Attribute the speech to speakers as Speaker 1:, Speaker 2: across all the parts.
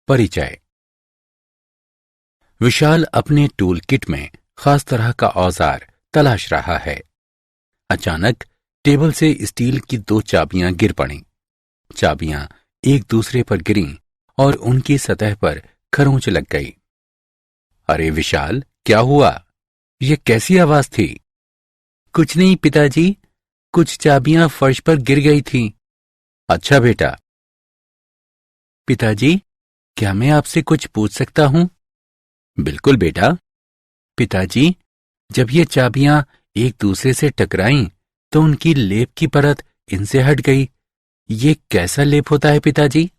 Speaker 1: परिचय। विशाल अपने tool kit में खास तरह का औजार तलाश रहा है। अचानक टेबल से स्टील की 2 चाबियां गिर पड़ीं। चाबियां एक दूसरे पर गिरीं और उनकी सतह पर खरोंच लग गई। अरे विशाल, क्या हुआ? यह कैसी आवाज थी? कुछ नहीं पिताजी, कुछ चाबियां फर्श पर गिर गई थीं। अच्छा बेटा। पिताजी, क्या मैं आपसे कुछ पूछ सकता हूं? बिल्कुल बेटा। पिताजी, जब ये चाबियां एक दूसरे से टकराईं तो उनकी लेप की परत इनसे हट गई। ये कैसा लेप होता है पिताजी?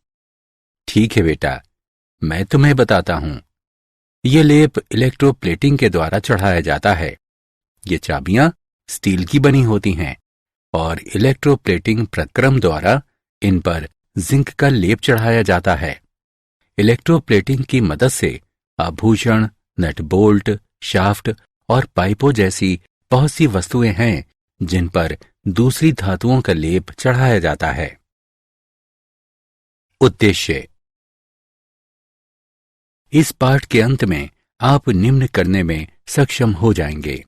Speaker 1: ठीक है बेटा, मैं तुम्हें बताता हूं। ये लेप इलेक्ट्रोप्लेटिंग के द्वारा चढ़ाया जाता है। ये चाबियां स्टील की बनी होती हैं और इलेक्ट्रोप्लेटिंग प्रक्रम द्वारा इन पर जिंक का लेप चढ़ाया जाता है। इलेक्ट्रोप्लेटिंग की मदद से आभूषण, नट बोल्ट, शाफ्ट और पाइपों जैसी बहुत सी वस्तुएं हैं जिन पर दूसरी धातुओं का लेप चढ़ाया जाता है। उद्देश्य। इस पाठ के अंत में आप निम्न करने में सक्षम हो जाएंगे।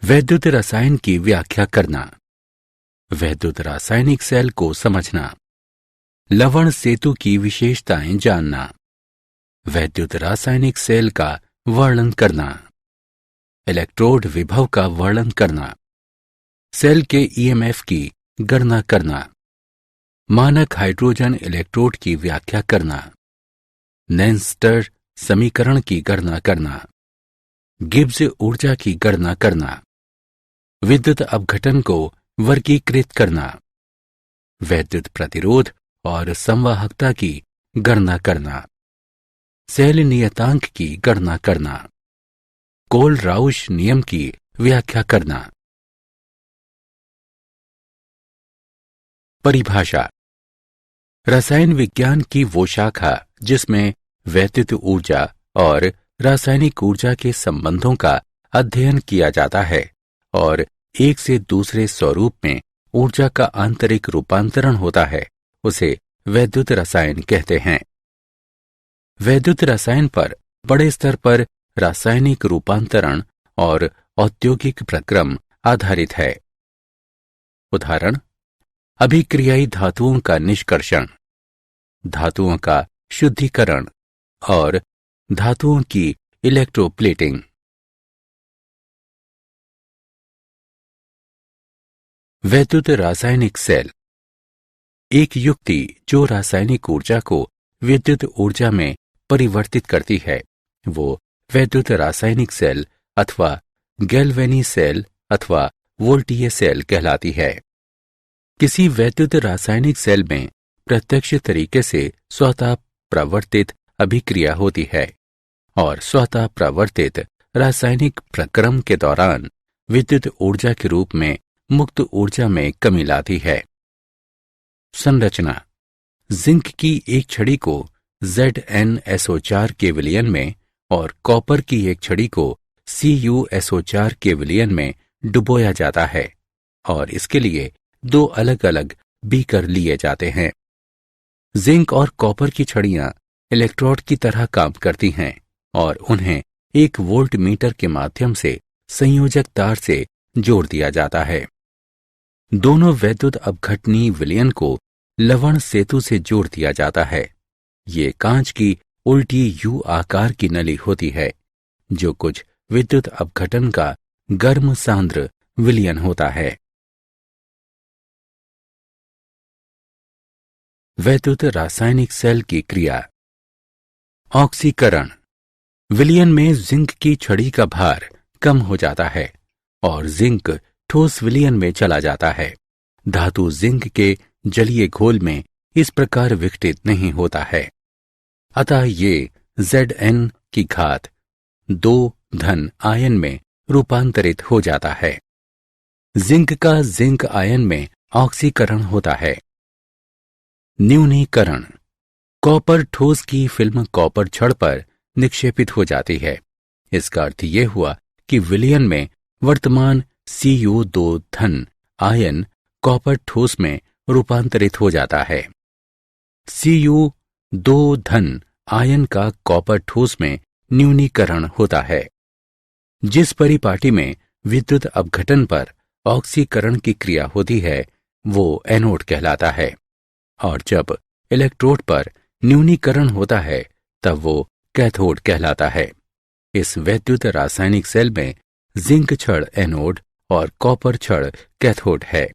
Speaker 1: वैद्युत रसायन की व्याख्या करना, वैद्युत रासायनिक सेल को समझना, लवण सेतु की विशेषताएं जानना, वैद्युत रासायनिक सेल का वर्णन करना, इलेक्ट्रोड विभव का वर्णन करना, सेल के ईएमएफ की गणना करना, मानक हाइड्रोजन इलेक्ट्रोड की व्याख्या करना, नेंस्टर समीकरण की गणना करना, गिब्स ऊर्जा की गणना करना, विद्युत अपघटन को वर्गीकृत करना, वैद्युत प्रतिरोध और संवाहकता की गणना करना, सेल नियतांक की गणना करना, कोल-राउश नियम की व्याख्या करना। परिभाषा। रसायन विज्ञान की वो शाखा जिसमें वैद्युत ऊर्जा और रासायनिक ऊर्जा के संबंधों का अध्ययन किया जाता है और एक से दूसरे स्वरूप में ऊर्जा का आंतरिक रूपांतरण होता है, उसे वैद्युत रसायन कहते हैं। वैद्युत रसायन पर बड़े स्तर पर रासायनिक रूपांतरण और औद्योगिक प्रक्रम आधारित है। उदाहरण: अभिक्रियाई धातुओं का निष्कर्षण, धातुओं का शुद्धिकरण और धातुओं की इलेक्ट्रोप्लेटिंग। वैद्युत रासायनिक सेल एक युक्ति जो रासायनिक ऊर्जा को विद्युत ऊर्जा में परिवर्तित करती है, वो वैद्युत रासायनिक सेल अथवा गैल्वेनी सेल अथवा वोल्टीय सेल कहलाती है। किसी वैद्युत रासायनिक सेल में प्रत्यक्ष तरीके से स्वतः प्रवर्तित अभिक्रिया होती है और स्वतः प्रवर्तित रासायनिक प्रक्रम के दौरान विद्युत ऊर्जा के रूप में मुक्त ऊर्जा में कमी लाती है। संरचना। जिंक की एक छड़ी को ZnSO4 के विलयन में और कॉपर की एक छड़ी को CuSO4 के विलयन में डुबोया जाता है और इसके लिए 2 अलग अलग बीकर लिए जाते हैं। जिंक और कॉपर की छड़ियां इलेक्ट्रोड की तरह काम करती हैं और उन्हें एक वोल्ट मीटर के माध्यम से संयोजक तार से जोड़ दिया जाता है। दोनों वैद्युत अपघटनी विलयन को लवण सेतु से जोड़ दिया जाता है। ये कांच की उल्टी यू आकार की नली होती है जो कुछ विद्युत अपघटन का गर्म सांद्र विलयन होता है। वैद्युत रासायनिक सेल की क्रिया। ऑक्सीकरण। विलयन में जिंक की छड़ी का भार कम हो जाता है और जिंक ठोस विलयन में चला जाता है। धातु जिंक के जलीय घोल में इस प्रकार विघटित नहीं होता है, अतः ये Zn की घात 2 आयन में रूपांतरित हो जाता है। जिंक का जिंक आयन में ऑक्सीकरण होता है। न्यूनीकरण। कॉपर ठोस की फिल्म कॉपर छड़ पर निक्षेपित हो जाती है। इसका अर्थ यह हुआ कि विलयन में वर्तमान Cu2 आयन कॉपर ठोस में रूपांतरित हो जाता है। Cu2 आयन का कॉपर ठोस में न्यूनीकरण होता है। जिस परिपाटी में विद्युत अपघटन पर ऑक्सीकरण की क्रिया होती है वो एनोड कहलाता है, और जब इलेक्ट्रोड पर न्यूनीकरण होता है तब वो कैथोड कहलाता है। इस वैद्युत रासायनिक सेल में जिंक छड़ एनोड और कॉपर छड़ कैथोड है।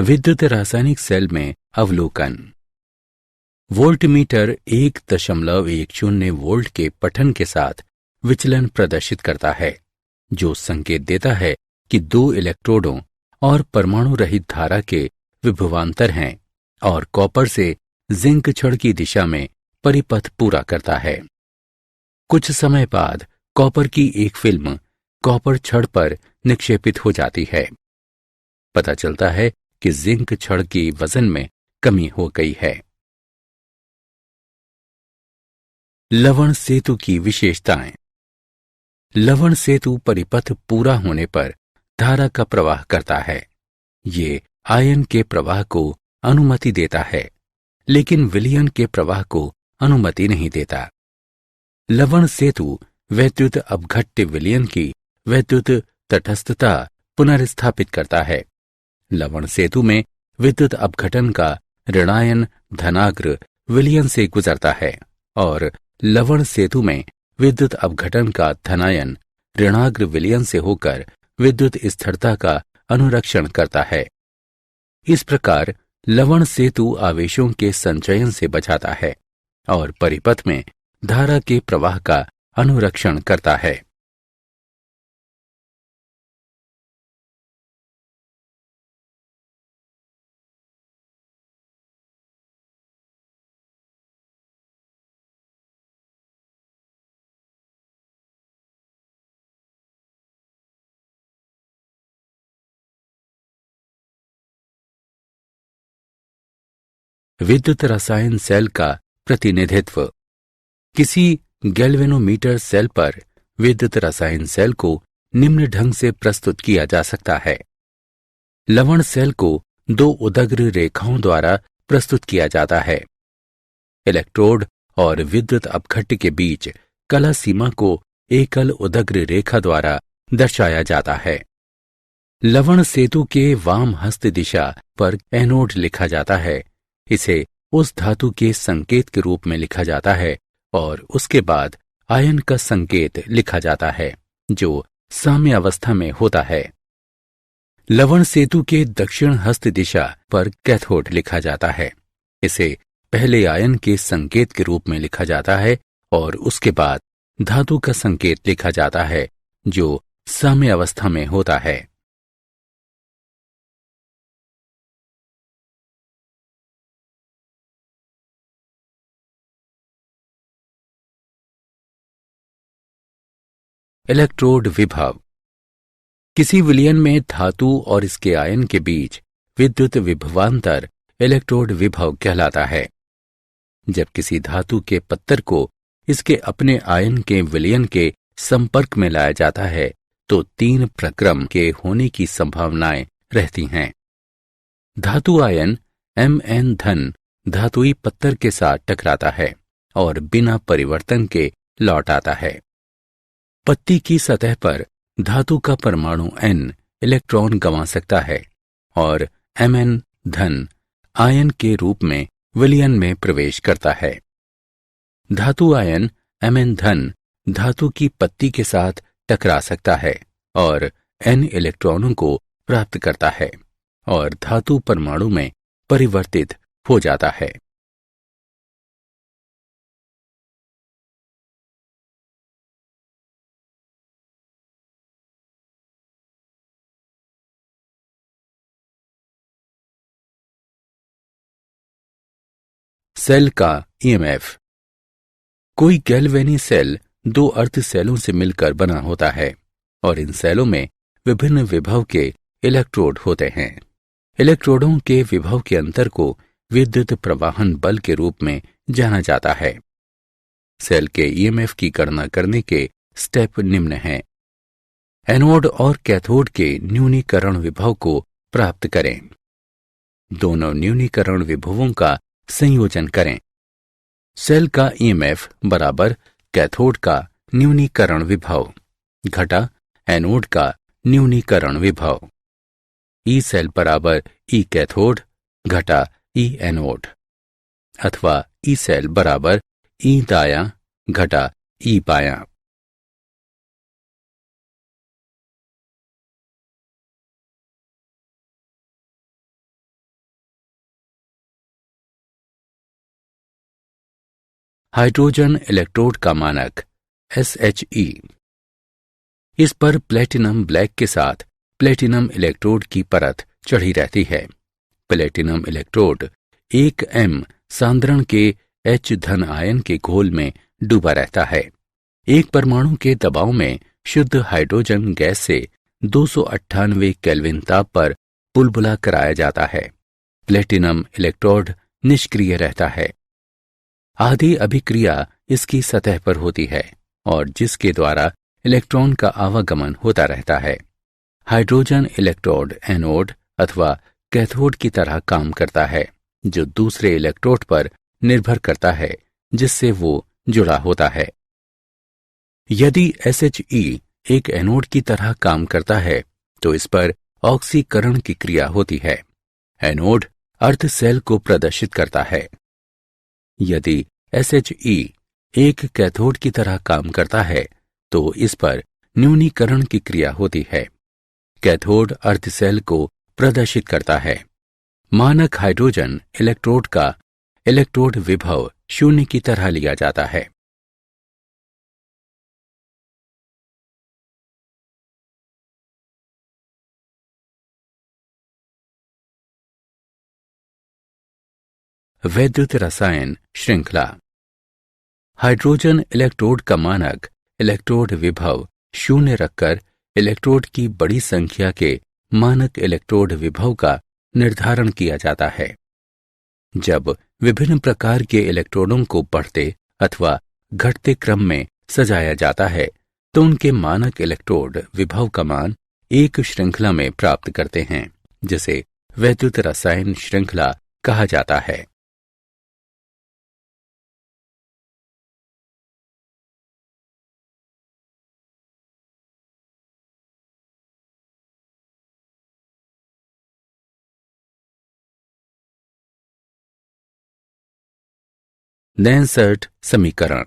Speaker 1: विद्युत रासायनिक सेल में अवलोकन। वोल्टमीटर 1.10 वोल्ट के पठन के साथ विचलन प्रदर्शित करता है, जो संकेत देता है कि दो इलेक्ट्रोडों और परमाणु रहित धारा के विभवांतर हैं और कॉपर से जिंक छड़ की दिशा में परिपथ पूरा करता है। कुछ समय बाद कॉपर की एक फिल्म कॉपर छड़ पर निक्षेपित हो जाती है। पता चलता है कि जिंक छड़ की वजन में कमी हो गई है। लवण सेतु की विशेषताएं। लवण सेतु परिपथ पूरा होने पर धारा का प्रवाह करता है। ये आयन के प्रवाह को अनुमति देता है, लेकिन विलयन के प्रवाह को अनुमति नहीं देता। लवण सेतु वैद्युत अपघट्य विलयन की वैद्युत तटस्थता पुनर्स्थापित करता है। लवण सेतु में विद्युत अपघटन का ऋणायन धनाग्र विलयन से गुजरता है और लवण सेतु में विद्युत अपघटन का धनायन ऋणाग्र विलयन से होकर विद्युत स्थिरता का अनुरक्षण करता है। इस प्रकार लवण सेतु आवेशों के संचयन से बचाता है और परिपथ में धारा के प्रवाह का अनुरक्षण करता है। विद्युत रसायन सेल का प्रतिनिधित्व। किसी गैल्वेनोमीटर सेल पर विद्युत रसायन सेल को निम्न ढंग से प्रस्तुत किया जा सकता है। लवण सेल को दो उदग्र रेखाओं द्वारा प्रस्तुत किया जाता है। इलेक्ट्रोड और विद्युत अपघट्य के बीच कला सीमा को एकल उदग्र रेखा द्वारा दर्शाया जाता है। लवण सेतु के वाम हस्त दिशा पर एनोड लिखा जाता है। इसे उस धातु के संकेत के रूप में लिखा जाता है और उसके बाद आयन का संकेत लिखा जाता है जो साम्य अवस्था में होता है। लवण सेतु के दक्षिण हस्त दिशा पर कैथोड लिखा जाता है। इसे पहले आयन के संकेत के रूप में लिखा जाता है और उसके बाद धातु का संकेत लिखा जाता है जो साम्य अवस्था में होता है। इलेक्ट्रोड विभव। किसी विलयन में धातु और इसके आयन के बीच विद्युत विभवांतर इलेक्ट्रोड विभव कहलाता है। जब किसी धातु के पत्थर को इसके अपने आयन के विलयन के संपर्क में लाया जाता है तो तीन प्रक्रम के होने की संभावनाएं रहती हैं। धातु आयन Mn धन धातुई पत्थर के साथ टकराता है और बिना परिवर्तन के लौट आता है। पत्ती की सतह पर धातु का परमाणु N इलेक्ट्रॉन गंवा सकता है और Mn धन आयन के रूप में विलयन में प्रवेश करता है। धातु आयन Mn धन धातु की पत्ती के साथ टकरा सकता है और N इलेक्ट्रॉनों को प्राप्त करता है और धातु परमाणु में परिवर्तित हो जाता है। सेल का ईएमएफ। कोई गैल्वेनी सेल दो अर्ध सेलों से मिलकर बना होता है और इन सेलों में विभिन्न विभव के इलेक्ट्रोड होते हैं। इलेक्ट्रोडों के विभव के अंतर को विद्युत प्रवाहन बल के रूप में जाना जाता है। सेल के ईएमएफ की गणना करने के स्टेप निम्न हैं। एनोड और कैथोड के न्यूनीकरण विभव को प्राप्त करें। दोनों न्यूनीकरण विभवों का संयोजन करें। सेल का ईएमएफ बराबर कैथोड का न्यूनीकरण विभव घटा एनोड का न्यूनीकरण विभव। ई सेल बराबर ई कैथोड घटा ई एनोड, अथवा ई सेल बराबर ई दायां घटा ई बायां। हाइड्रोजन इलेक्ट्रोड का मानक SHE। इस पर प्लेटिनम ब्लैक के साथ प्लेटिनम इलेक्ट्रोड की परत चढ़ी रहती है। प्लेटिनम इलेक्ट्रोड 1m सांद्रण के H धन आयन के घोल में डूबा रहता है। एक परमाणु के दबाव में शुद्ध हाइड्रोजन गैस से 298 केल्विन ताप पर बुलबुला कराया जाता है। प्लेटिनम इलेक्ट्रोड निष्क्रिय रहता है। आधी अभिक्रिया इसकी सतह पर होती है और जिसके द्वारा इलेक्ट्रॉन का आवागमन होता रहता है। हाइड्रोजन इलेक्ट्रोड एनोड अथवा कैथोड की तरह काम करता है, जो दूसरे इलेक्ट्रोड पर निर्भर करता है जिससे वो जुड़ा होता है। यदि SHE एक एनोड की तरह काम करता है तो इस पर ऑक्सीकरण की क्रिया होती है। एनोड अर्ध सेल को प्रदर्शित करता है। यदि SHE एक कैथोड की तरह काम करता है तो इस पर न्यूनीकरण की क्रिया होती है। कैथोड अर्ध सेल को प्रदर्शित करता है। मानक हाइड्रोजन इलेक्ट्रोड का इलेक्ट्रोड विभव 0 की तरह लिया जाता है। वैद्युत रसायन श्रृंखला। हाइड्रोजन इलेक्ट्रोड का मानक इलेक्ट्रोड विभव 0 रखकर इलेक्ट्रोड की बड़ी संख्या के मानक इलेक्ट्रोड विभव का निर्धारण किया जाता है। जब विभिन्न प्रकार के इलेक्ट्रोडों को बढ़ते अथवा घटते क्रम में सजाया जाता है तो उनके मानक इलेक्ट्रोड विभव का मान एक श्रृंखला में प्राप्त करते हैं, जिसे वैद्युत रसायन श्रृंखला कहा जाता है। नैनसर्ट समीकरण।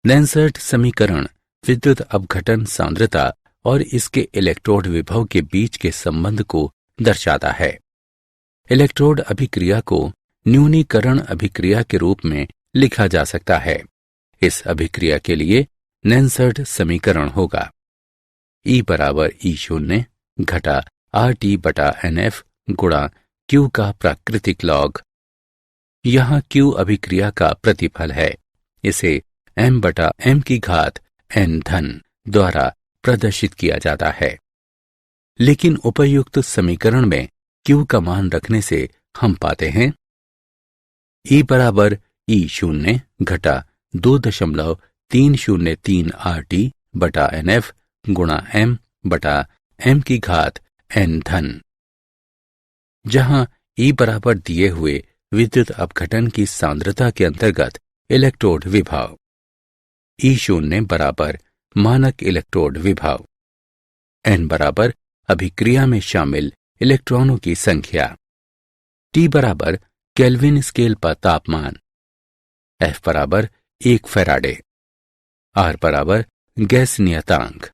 Speaker 1: नैनसर्ट समीकरण विद्युत अपघटन सांद्रता और इसके इलेक्ट्रोड विभव के बीच के संबंध को दर्शाता है। इलेक्ट्रोड अभिक्रिया को न्यूनीकरण अभिक्रिया के रूप में लिखा जा सकता है। इस अभिक्रिया के लिए नैनसर्ट समीकरण होगा E बराबर E0 घटा RT बटा NF गुणा Q का प्राकृतिक लॉग। यहाँ Q अभिक्रिया का प्रतिफल है। इसे m बटा m की घात n धन द्वारा प्रदर्शित किया जाता है। लेकिन उपयुक्त समीकरण में Q का मान रखने से हम पाते हैं E बराबर E0 घटा 2.303 RT बटा NF गुणा m बटा m की घात n धन, जहां E बराबर दिए हुए विद्युत अपघटन की सांद्रता के अंतर्गत इलेक्ट्रोड विभव, E0 बराबर मानक इलेक्ट्रोड विभव, n बराबर अभिक्रिया में शामिल इलेक्ट्रॉनों की संख्या, T बराबर केल्विन स्केल पर तापमान, F बराबर 1 फैराडे, R बराबर गैस नियतांक।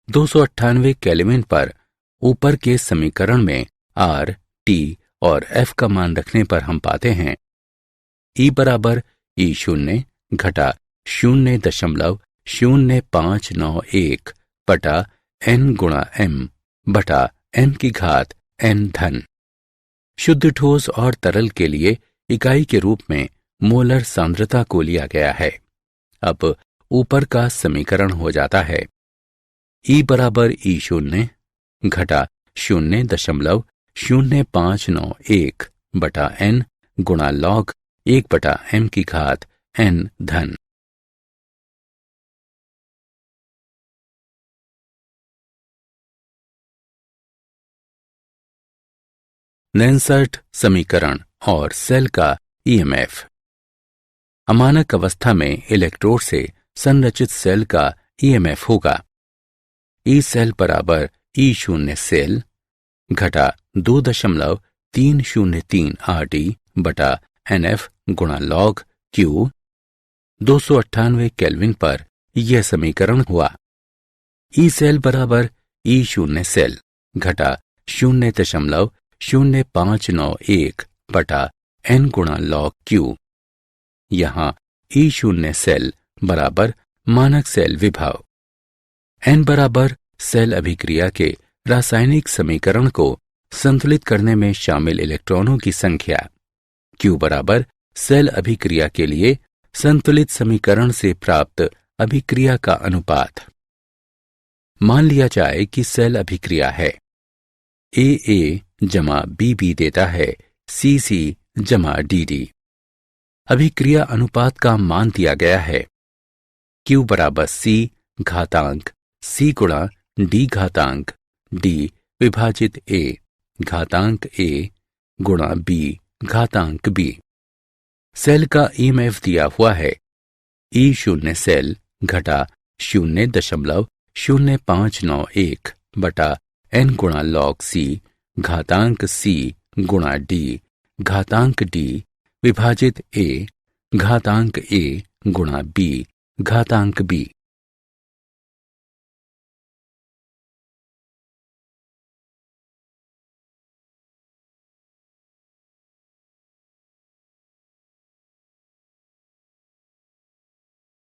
Speaker 1: 298 केल्विन पर ऊपर के समीकरण में R, T और F का मान रखने पर हम पाते हैं E बराबर E0 घटा 0.0591 बटा n गुणा m बटा m की घात n धन। शुद्ध ठोस और तरल के लिए इकाई के रूप में मोलर सांद्रता को लिया गया है। अब ऊपर का समीकरण हो जाता है E बराबर E0 घटा 0.0591 बटा n गुणा लॉग 1 बटा m की घात n धन। नैनसर्ट समीकरण और सेल का ईएमएफ। अमानक अवस्था में इलेक्ट्रोड से संरचित सेल का ईएमएफ होगा ई सेल बराबर ई शून्य सेल घटा 2.303 RT बटा NF गुणा लॉग Q। 298 केल्विन पर यह समीकरण हुआ। ई सेल बराबर ई शून्य सेल घटा 0.0591 बटा N गुणा लॉग Q। यहाँ ई शून्य सेल बराबर मानक सेल विभव, N बराबर सेल अभिक्रिया के रासायनिक समीकरण को संतुलित करने में शामिल इलेक्ट्रॉनों की संख्या, Q बराबर सेल अभिक्रिया के लिए संतुलित समीकरण से प्राप्त अभिक्रिया का अनुपात। मान लिया जाए कि सेल अभिक्रिया है AA जमा BB देता है CC जमा DD। अभिक्रिया अनुपात का मान दिया गया है Q बराबर C घातांक C गुणा D घातांक D विभाजित A घातांक A गुणा B घातांक B। सेल का ईएमएफ दिया हुआ है ई शून्य सेल घटा 0.0591 बटा N गुणा लॉग C घातांक C गुणा D घातांक D विभाजित A घातांक A गुणा B घातांक B।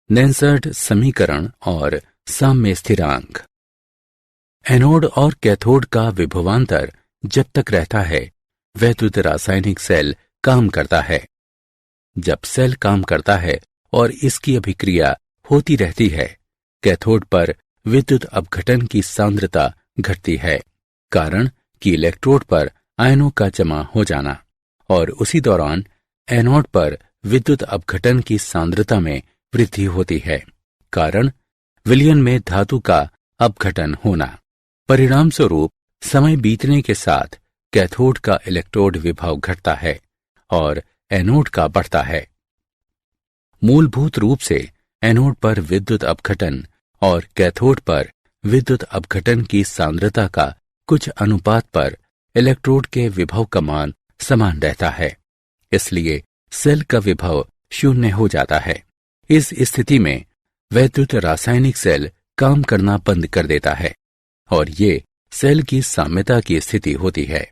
Speaker 1: नेंसर्ड समीकरण और साम्य स्थिरांक। एनोड और कैथोड का विभवांतर जब तक रहता है वैद्युत रासायनिक सेल काम करता है। जब सेल काम करता है और इसकी अभिक्रिया होती रहती है, कैथोड पर विद्युत अपघटन की सांद्रता घटती है, कारण कि इलेक्ट्रोड पर आयनों का जमा हो जाना, और उसी दौरान एनोड पर विद्युत अपघटन की सांद्रता में वृद्धि होती है, कारण विलयन में धातु का अपघटन होना। परिणाम स्वरूप समय बीतने के साथ कैथोड का इलेक्ट्रोड विभव घटता है और एनोड का बढ़ता है। मूलभूत रूप से एनोड पर विद्युत अपघटन और कैथोड पर विद्युत अपघटन की सांद्रता का कुछ अनुपात पर इलेक्ट्रोड के विभव का मान समान रहता है, इसलिए सेल का विभव शून्य हो जाता है। इस स्थिति में वैद्युत रासायनिक सेल काम करना बंद कर देता है और ये सेल की साम्यता की स्थिति होती है।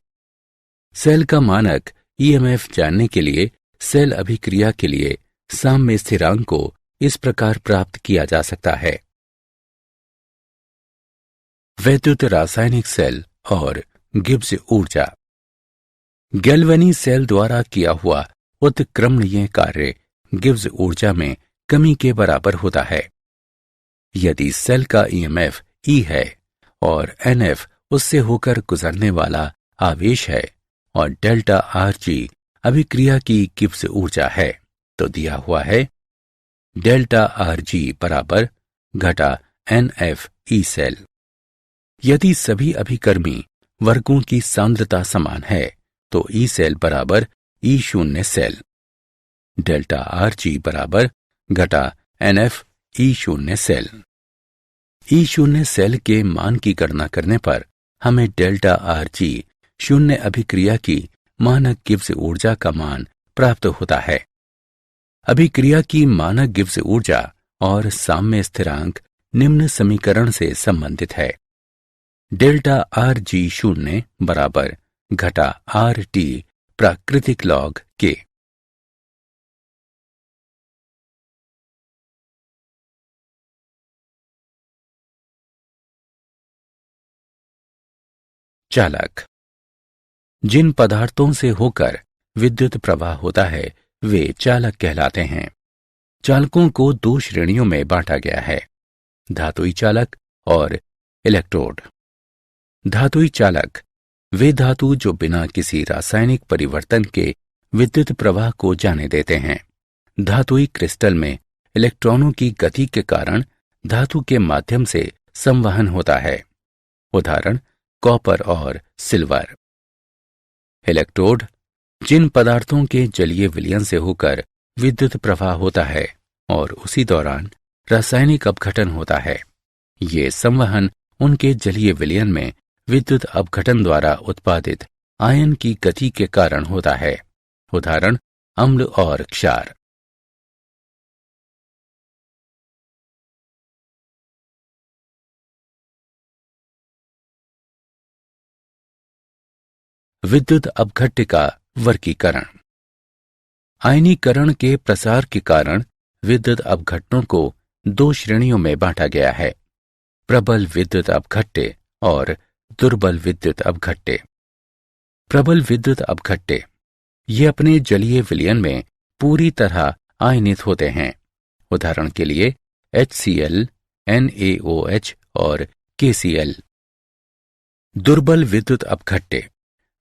Speaker 1: सेल का मानक ईएमएफ जानने के लिए सेल अभिक्रिया के लिए साम्य स्थिरांक को इस प्रकार प्राप्त किया जा सकता है। वैद्युत रासायनिक सेल और गिब्स ऊर्जा। गैल्वेनी सेल द्वारा किया हुआ उत्क्रमणीय कार्य गिब्स ऊर्जा में कमी के बराबर होता है। यदि सेल का ईएमएफ E है और NF उससे होकर गुजरने वाला आवेश है और डेल्टा RG अभिक्रिया की गिब्स ऊर्जा है, तो दिया हुआ है डेल्टा RG बराबर घटा NF E सेल। यदि सभी अभिकर्मी वर्गों की सांद्रता समान है तो E सेल बराबर E शून्य सेल, डेल्टा RG बराबर घटा NF E शून्य सेल। E शून्य सेल के मान की गणना करने पर हमें डेल्टा RG शून्य अभिक्रिया की मानक गिब्स ऊर्जा का मान प्राप्त होता है। अभिक्रिया की मानक गिब्स ऊर्जा और साम्य स्थिरांक निम्न समीकरण से संबंधित है। डेल्टा RG शून्य बराबर घटा RT प्राकृतिक लॉग के। चालक। जिन पदार्थों से होकर विद्युत प्रवाह होता है वे चालक कहलाते हैं। चालकों को दो श्रेणियों में बांटा गया है, धातुई चालक और इलेक्ट्रोड। धातुई चालक वे धातु जो बिना किसी रासायनिक परिवर्तन के विद्युत प्रवाह को जाने देते हैं। धातुई क्रिस्टल में इलेक्ट्रॉनों की गति के कारण धातु के माध्यम से संवहन होता है, उदाहरण कॉपर और सिल्वर। इलेक्ट्रोड जिन पदार्थों के जलीय विलयन से होकर विद्युत प्रवाह होता है और उसी दौरान रासायनिक अपघटन होता है। ये संवहन उनके जलीय विलयन में विद्युत अपघटन द्वारा उत्पादित आयन की गति के कारण होता है। उदाहरण अम्ल और क्षार। विद्युत अपघट्य का वर्गीकरण। आयनीकरण के प्रसार के कारण विद्युत अपघटनों को दो श्रेणियों में बांटा गया है, प्रबल विद्युत अपघट्य और दुर्बल विद्युत अपघट्य। प्रबल विद्युत अपघट्य ये अपने जलीय विलयन में पूरी तरह आयनित होते हैं। उदाहरण के लिए HCl, NaOH और KCl। दुर्बल विद्युत अपघट्य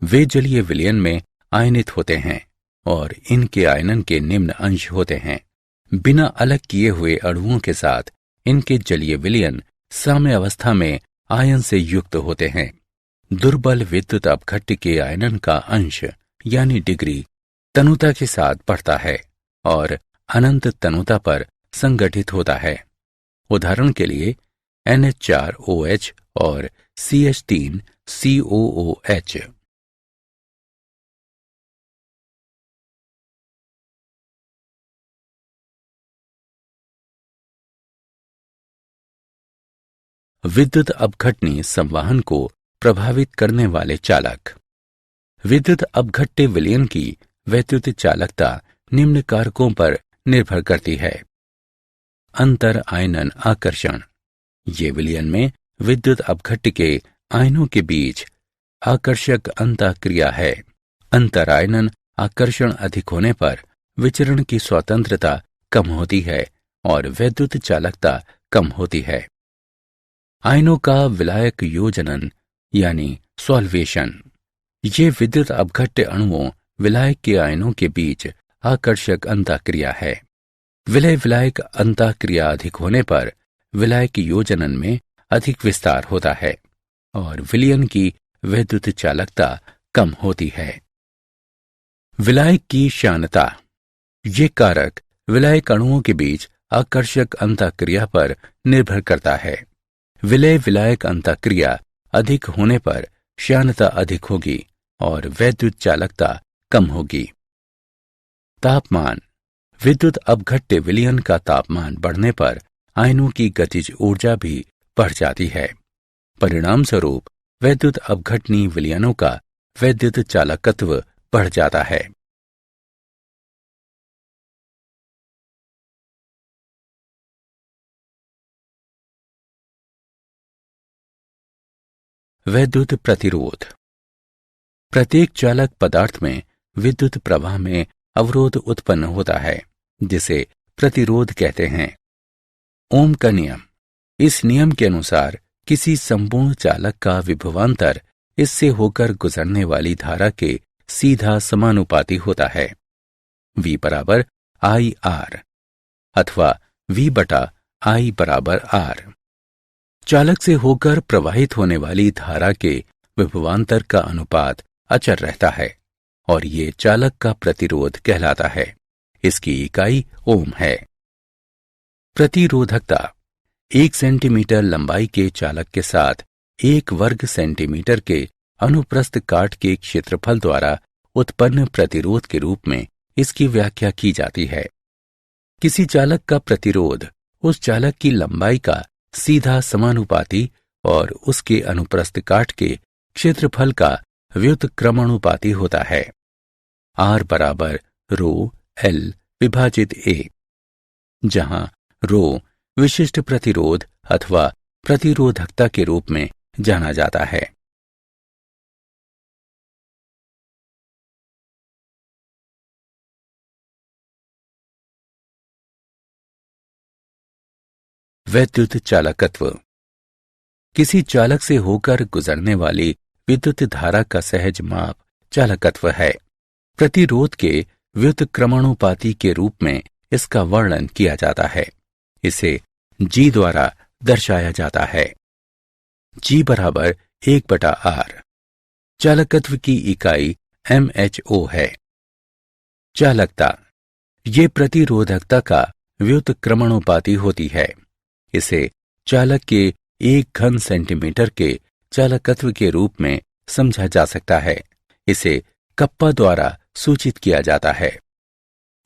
Speaker 1: वे जलीय विलयन में आयनित होते हैं और इनके आयनन के निम्न अंश होते हैं। बिना अलग किए हुए अणुओं के साथ इनके जलीय विलयन साम्य अवस्था में आयन से युक्त होते हैं। दुर्बल विद्युत अपघट्य के आयनन का अंश यानी डिग्री तनुता के साथ बढ़ता है और अनंत तनुता पर संगठित होता है। उदाहरण के लिए NH4OH और CH3COOH। विद्युत अपघटनी संवहन को प्रभावित करने वाले चालक। विद्युत अपघट्य विलयन की वैद्युत चालकता निम्न कारकों पर निर्भर करती है। अंतर आयनन आकर्षण। ये विलयन में विद्युत अपघट्य के आयनों के बीच आकर्षक अंतःक्रिया है। अंतर आयनन आकर्षण अधिक होने पर विचरण की स्वतंत्रता कम होती है और वैद्युत चालकता कम होती है। आयनों का विलायक योजनन यानी सॉल्वेशन। ये विद्युत अपघट्य अणुओं विलायक के आयनों के बीच आकर्षक अंतःक्रिया है। विलय विलायक अंतःक्रिया अधिक होने पर विलायक योजनन में अधिक विस्तार होता है और विलयन की वैद्युत चालकता कम होती है। विलायक की श्यानता। ये कारक विलायक अणुओं के बीच आकर्षक अंतःक्रिया पर निर्भर करता है। विलय विलायक अंतःक्रिया अधिक होने पर श्यानता अधिक होगी और वैद्युत चालकता कम होगी। तापमान। विद्युत अपघट्य विलयन का तापमान बढ़ने पर आयनों की गतिज ऊर्जा भी बढ़ जाती है। परिणाम स्वरूप वैद्युत अपघटनी विलयनों का वैद्युत चालकत्व बढ़ जाता है। वैद्युत प्रतिरोध। प्रत्येक चालक पदार्थ में विद्युत प्रवाह में अवरोध उत्पन्न होता है, जिसे प्रतिरोध कहते हैं। ओम का नियम। इस नियम के अनुसार किसी संपूर्ण चालक का विभवांतर इससे होकर गुजरने वाली धारा के सीधा समानुपाती होता है। V बराबर IR अथवा V बटा I बराबर R। चालक से होकर प्रवाहित होने वाली धारा के विभवांतर का अनुपात अचर रहता है और ये चालक का प्रतिरोध कहलाता है। इसकी इकाई ओम है। प्रतिरोधकता। 1 सेंटीमीटर लंबाई के चालक के साथ 1 वर्ग सेंटीमीटर के अनुप्रस्थ काट के क्षेत्रफल द्वारा उत्पन्न प्रतिरोध के रूप में इसकी व्याख्या की जाती है। किसी चालक का प्रतिरोध उस चालक की लंबाई का सीधा समानुपाती और उसके अनुप्रस्थ काट के क्षेत्रफल का व्युत्क्रमानुपाती होता है। R बराबर रो L विभाजित A, जहां रो विशिष्ट प्रतिरोध अथवा प्रतिरोधकता के रूप में जाना जाता है। वैद्युत चालकत्व। किसी चालक से होकर गुजरने वाली विद्युत धारा का सहज माप चालकत्व है। प्रतिरोध के व्युत्क्रमानुपाती के रूप में इसका वर्णन किया जाता है। इसे G द्वारा दर्शाया जाता है। G बराबर 1/R। चालकत्व की इकाई MHO है। चालकता ये प्रतिरोधकता का व्युत्क्रमणोपाधि होती है। इसे चालक के 1 घन सेंटीमीटर के चालकत्व के रूप में समझा जा सकता है। इसे कप्पा द्वारा सूचित किया जाता है।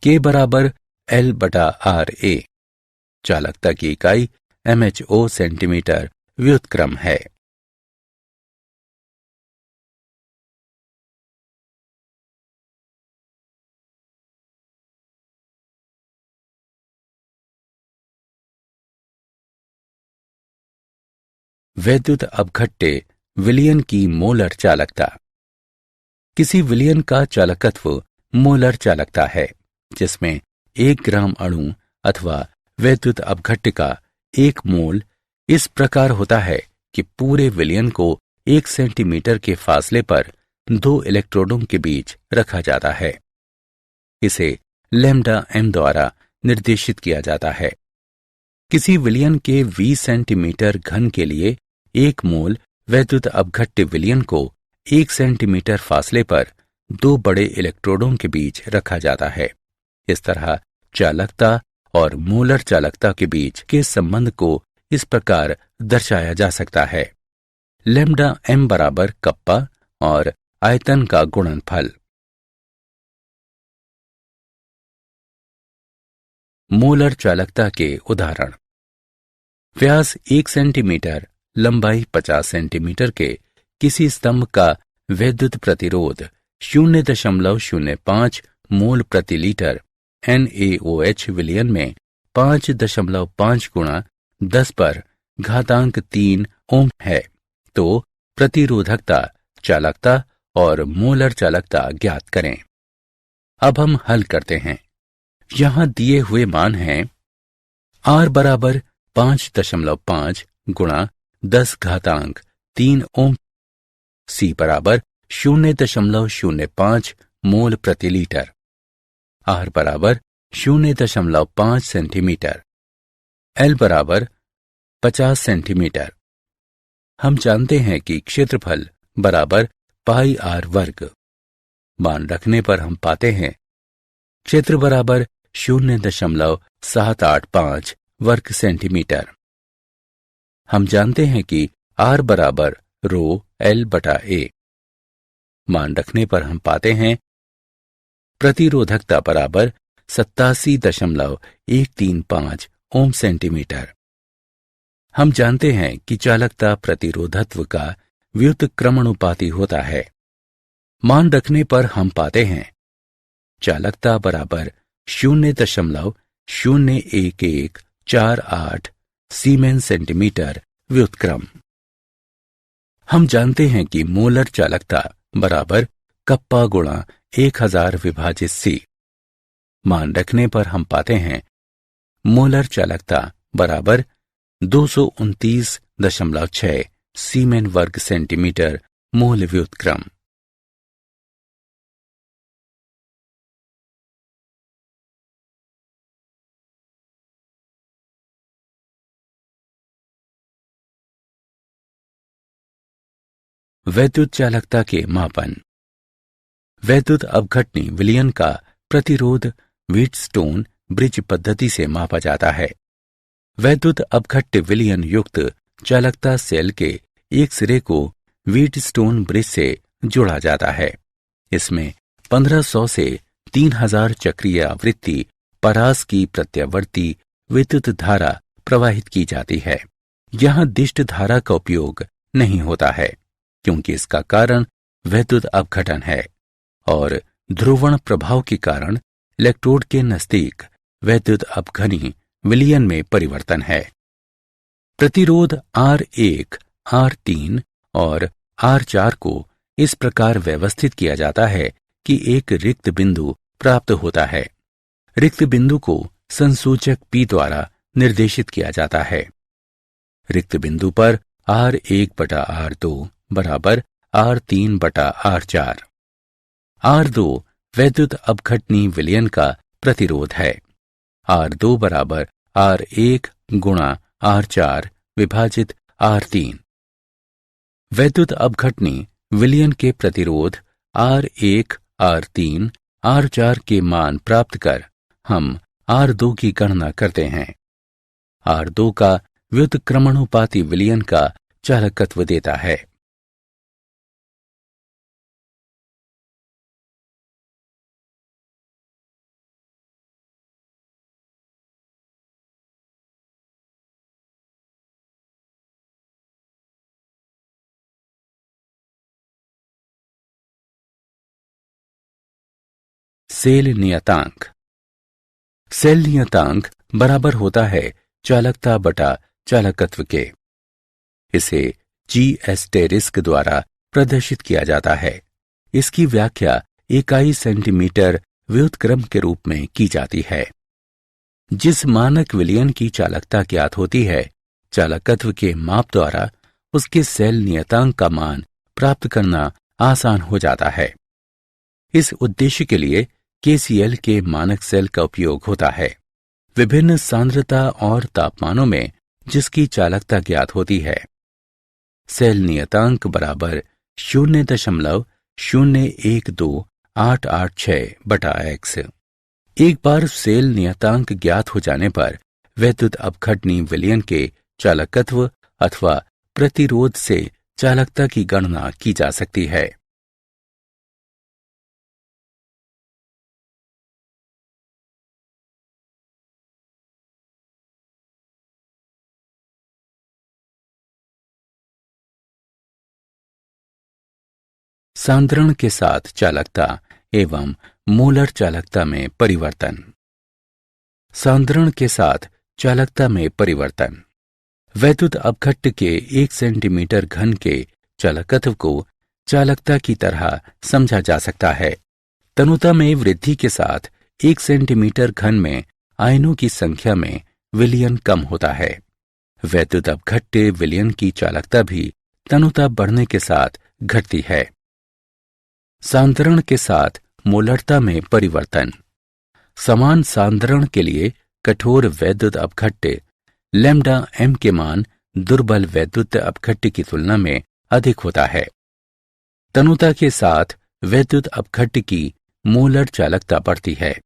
Speaker 1: K बराबर L/RA। चालकता की इकाई mho सेंटीमीटर व्युत्क्रम है। वैद्युत अपघट्य विलयन की मोलर चालकता। किसी विलयन का चालकत्व मोलर चालकता है, जिसमें 1 ग्राम अणु अथवा वैद्युत अपघट्य का 1 मोल इस प्रकार होता है कि पूरे विलयन को 1 सेंटीमीटर के फासले पर 2 इलेक्ट्रोडों के बीच रखा जाता है। इसे लैम्डा m द्वारा निर्देशित किया जाता है। किसी विलयन के 20 सेंटीमीटर घन के लिए 1 मोल वैद्युत अपघट्य विलयन को 1 सेंटीमीटर फासले पर 2 बड़े इलेक्ट्रोडों के बीच रखा जाता है। इस तरह चालकता और मोलर चालकता के बीच के संबंध को इस प्रकार दर्शाया जा सकता है। लैम्डा m बराबर कप्पा और आयतन का गुणनफल। मोलर चालकता के उदाहरण। व्यास 1 सेंटीमीटर, लंबाई 50 सेंटीमीटर के किसी स्तंभ का वैद्युत प्रतिरोध 0.05 मोल प्रति लीटर NaOH विलयन में 5.5 गुणा 10 पर घातांक 3 ओम है, तो प्रतिरोधकता, चालकता और मोलर चालकता ज्ञात करें। अब हम हल करते हैं। यहां दिए हुए मान हैं R बराबर 5.5 गुणा 10 घातांक 3 ओम, C बराबर 0.05 मोल प्रति लीटर, R बराबर 0.5 सेंटीमीटर, L बराबर 50 सेंटीमीटर। हम जानते हैं कि क्षेत्रफल बराबर पाई R वर्ग। मान रखने पर हम पाते हैं क्षेत्र बराबर 0.785 वर्ग सेंटीमीटर। हम जानते हैं कि R बराबर रो L/A। मान रखने पर हम पाते हैं प्रतिरोधकता बराबर 87.135 ओम सेंटीमीटर। हम जानते हैं कि चालकता प्रतिरोधत्व का व्युत्क्रमणोपाधि होता है। मान रखने पर हम पाते हैं चालकता बराबर 0.01148 सीमेन सेंटीमीटर व्युत्क्रम। हम जानते हैं कि मोलर चालकता बराबर कप्पा गुणा 1000 विभाजित C। मान रखने पर हम पाते हैं मोलर चालकता बराबर 229.6 सीमेन वर्ग सेंटीमीटर मोल व्युत्क्रम। वैद्युत चालकता के मापन। वैद्युत अपघटनी विलयन का प्रतिरोध व्हीटस्टोन ब्रिज पद्धति से मापा जाता है। वैद्युत अपघट्य विलयन युक्त चालकता सेल के एक सिरे को व्हीटस्टोन ब्रिज से जोड़ा जाता है। इसमें 1500 से 3000 चक्रीय आवृत्ति परास की प्रत्यावर्ती विद्युत धारा प्रवाहित की जाती है। यहां दिष्ट धारा का उपयोग नहीं होता है, क्योंकि इसका कारण वैद्युत अपघटन है और ध्रुवण प्रभाव के कारण इलेक्ट्रोड के नजदीक वैद्युत अपघनी विलयन में परिवर्तन है। प्रतिरोध R1, R3 और R4 को इस प्रकार व्यवस्थित किया जाता है कि एक रिक्त बिंदु प्राप्त होता है। रिक्त बिंदु को संसूचक P द्वारा निर्देशित किया जाता है। रिक्त बिंदु पर R1/R2 बराबर R3/R4। R2 वैद्युत अपघटनी विलयन का प्रतिरोध है। R2 बराबर R1 गुणा R4 विभाजित R3। वैद्युत अपघटनी विलयन के प्रतिरोध R1, R3, R4 के मान प्राप्त कर हम R2 की गणना करते हैं। R2 का व्युत्क्रमणुपाती विलयन का चालकत्व देता है। सेल नियतांक। सेल नियतांक बराबर होता है चालकता बटा चालकत्व के। इसे जी एस्टेरिस्क द्वारा प्रदर्शित किया जाता है। इसकी व्याख्या इकाई सेंटीमीटर व्युत्क्रम के रूप में की जाती है। जिस मानक विलयन की चालकता ज्ञात होती है, चालकत्व के माप द्वारा उसके सेल नियतांक का मान प्राप्त करना आसान हो जाता है। इस उद्देश्य के लिए केसीएल के मानक सेल का उपयोग होता है। विभिन्न सांद्रता और तापमानों में जिसकी चालकता ज्ञात होती है। सेल नियतांक बराबर 0.0128886 बटा x। एक बार सेल नियतांक ज्ञात हो जाने पर वैद्युत अपघटनी विलयन के चालकत्व अथवा प्रतिरोध से चालकता की गणना की जा सकती है। सांद्रण के साथ चालकता एवं मोलर चालकता में परिवर्तन। सांद्रण के साथ चालकता में परिवर्तन। वैद्युत अपघट्ट के 1 सेंटीमीटर घन के चालकत्व को चालकता की तरह समझा जा सकता है। तनुता में वृद्धि के साथ 1 सेंटीमीटर घन में आयनों की संख्या में विलयन कम होता है। वैद्युत अपघट्ट विलयन की चालकता भी तनुता बढ़ने के साथ घटती है। सांद्रण के साथ मोलरता में परिवर्तन। समान सांद्रण के लिए कठोर वैद्युत अपघट्ट लैम्डा m के मान दुर्बल वैद्युत अपघट्ट की तुलना में अधिक होता है। तनुता के साथ वैद्युत अपघट्ट की मोलर चालकता बढ़ती है।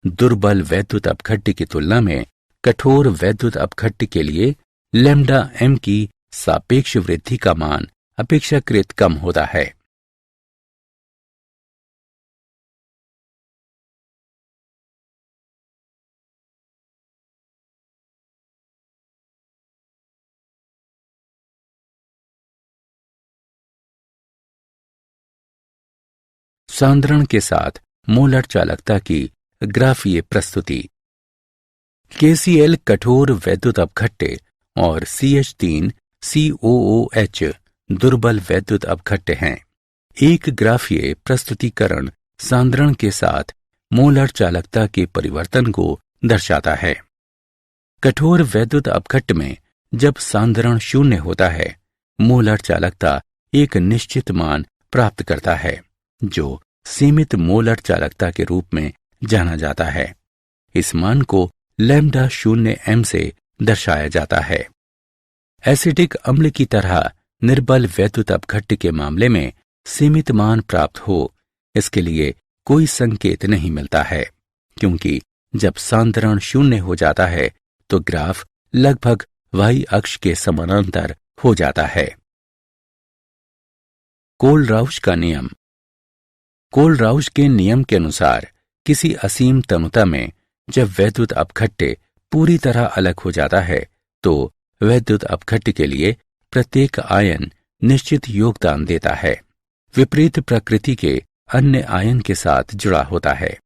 Speaker 1: दुर्बल वैद्युत अपघट्ट की तुलना में कठोर वैद्युत अपघट्ट के लिए लैम्डा m की सापेक्ष वृद्धि का मान अपेक्षाकृत कम होता है। सांद्रण के साथ मोलर चालकता की ग्राफीय प्रस्तुति। केसीएल कठोर वैद्युत अपघट्ट और CH3 COOH दुर्बल वैद्युत अपघट्ट हैं। एक ग्राफीय प्रस्तुतिकरण सांद्रण के साथ मोलर चालकता के परिवर्तन को दर्शाता है। कठोर वैद्युत अपघट्ट में जब सांद्रण 0 होता है, मोलर चालकता एक निश्चित मान प्राप्त करता है, जो सीमित मोलर चालकता के रूप में जाना जाता है। इस मान को लैम्डा 0m से दर्शाया जाता है। एसिडिक अम्ल की तरह निर्बल वैद्युत अपघट्ट के मामले में सीमित मान प्राप्त हो, इसके लिए कोई संकेत नहीं मिलता है, क्योंकि जब सांद्रण 0 हो जाता है तो ग्राफ लगभग y अक्ष के समानांतर हो जाता है। कोलराउश का नियम। कोलराउश के नियम के अनुसार किसी असीम तनुता में जब वैद्युत अपघट्ट पूरी तरह अलग हो जाता है तो वैद्युत अपघट्ट के लिए प्रत्येक आयन निश्चित योगदान देता है, विपरीत प्रकृति के अन्य आयन के साथ जुड़ा होता है।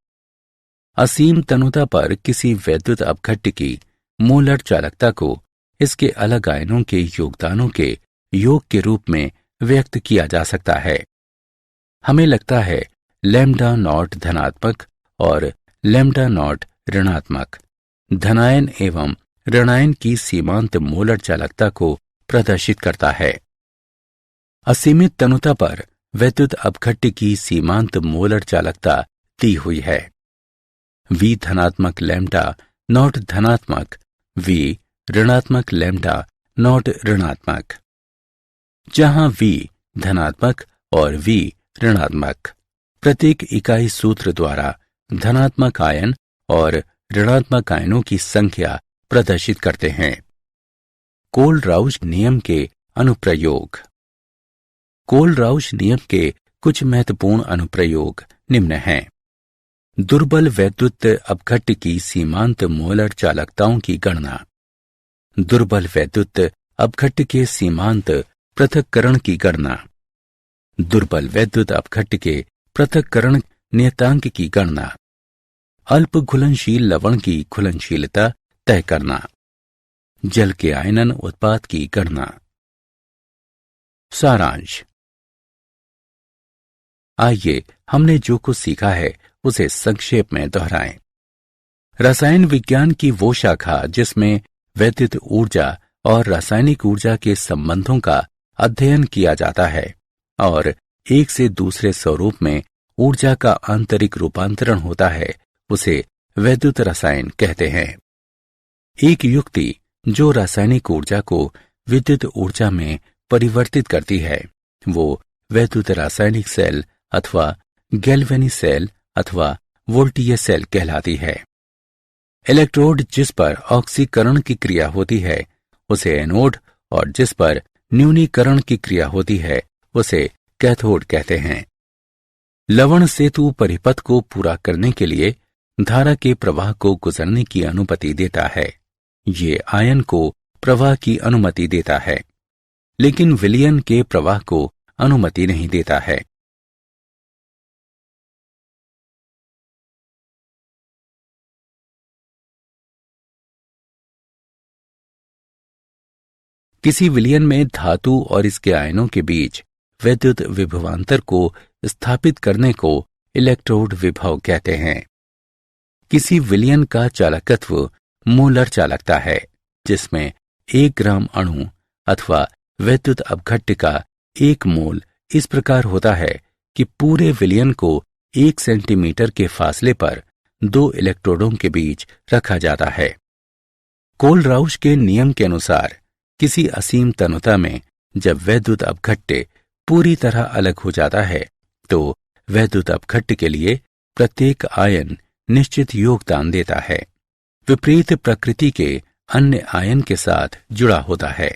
Speaker 1: असीम तनुता पर किसी वैद्युत अपघट्ट की मोलर चालकता को इसके अलग आयनों के योगदानों के योग के रूप में व्यक्त किया जा सकता है। हमें लगता है लैम्डा नॉट धनात्मक और लैम्डा नॉट ऋणात्मक धनायन एवं ऋणायन की सीमांत मोलर चालकता को प्रदर्शित करता है। असीमित तनुता पर वैद्युत अपघट्ट की सीमांत मोलर चालकता दी हुई है। V धनात्मक लैम्डा नॉट धनात्मक, V ऋणात्मक लैम्डा नॉट ऋणात्मक। जहां V धनात्मक और V ऋणात्मक। प्रत्येक इकाई सूत्र द्वारा धनात्मक आयन और ऋणात्मक आयनों की संख्या प्रदर्शित करते हैं। कोलराउश नियम के अनुप्रयोग। कोलराउश नियम के कुछ महत्वपूर्ण अनुप्रयोग निम्न हैं। दुर्बल वैद्युत अपघट्ट की सीमांत मोलर चालकताओं की गणना। दुर्बल वैद्युत अपघट्ट के सीमांत पृथक्करण की गणना। दुर्बल वैद्युत अपघट्ट के पृथक्करण नियतांक की गणना। अल्प घुलनशील लवण की घुलनशीलता तय करना। जल के आयनन उत्पाद की गणना। सारांश। आइए हमने जो कुछ सीखा है उसे संक्षेप में दोहराएं। रसायन विज्ञान की वो शाखा जिसमें वैद्युत ऊर्जा और रासायनिक ऊर्जा के संबंधों का अध्ययन किया जाता है और एक से दूसरे स्वरूप में ऊर्जा का आंतरिक रूपांतरण होता है, उसे वैद्युत रसायन कहते हैं। एक युक्ति जो रासायनिक ऊर्जा को विद्युत ऊर्जा में परिवर्तित करती है वो वैद्युत रासायनिक सेल अथवा गैल्वेनी सेल अथवा वोल्टीय सेल कहलाती है। इलेक्ट्रोड जिस पर ऑक्सीकरण की क्रिया होती है उसे एनोड और जिस पर न्यूनीकरण की क्रिया होती है उसे कैथोड कहते हैं। लवण सेतु परिपथ को पूरा करने के लिए धारा के प्रवाह को गुजरने की अनुमति देता है। ये आयन को प्रवाह की अनुमति देता है, लेकिन विलयन के प्रवाह को अनुमति नहीं देता है। किसी विलयन में धातु और इसके आयनों के बीच वैद्युत विभवांतर को स्थापित करने को इलेक्ट्रोड विभव कहते हैं। किसी विलयन का चालकत्व मोलर चालकता है, जिसमें 1 ग्राम अणु अथवा वैद्युत अपघट्ट का 1 मोल इस प्रकार होता है कि पूरे विलयन को 1 सेंटीमीटर के फासले पर 2 इलेक्ट्रोडों के बीच रखा जाता है। कोलराउश के नियम के अनुसार किसी असीम तनुता में जब वैद्युत अपघट्ट पूरी तरह अलग हो जाता है तो वैद्युत अपघट्ट के लिए प्रत्येक आयन निश्चित योगदान देता है, विपरीत प्रकृति के अन्य आयन के साथ जुड़ा होता है।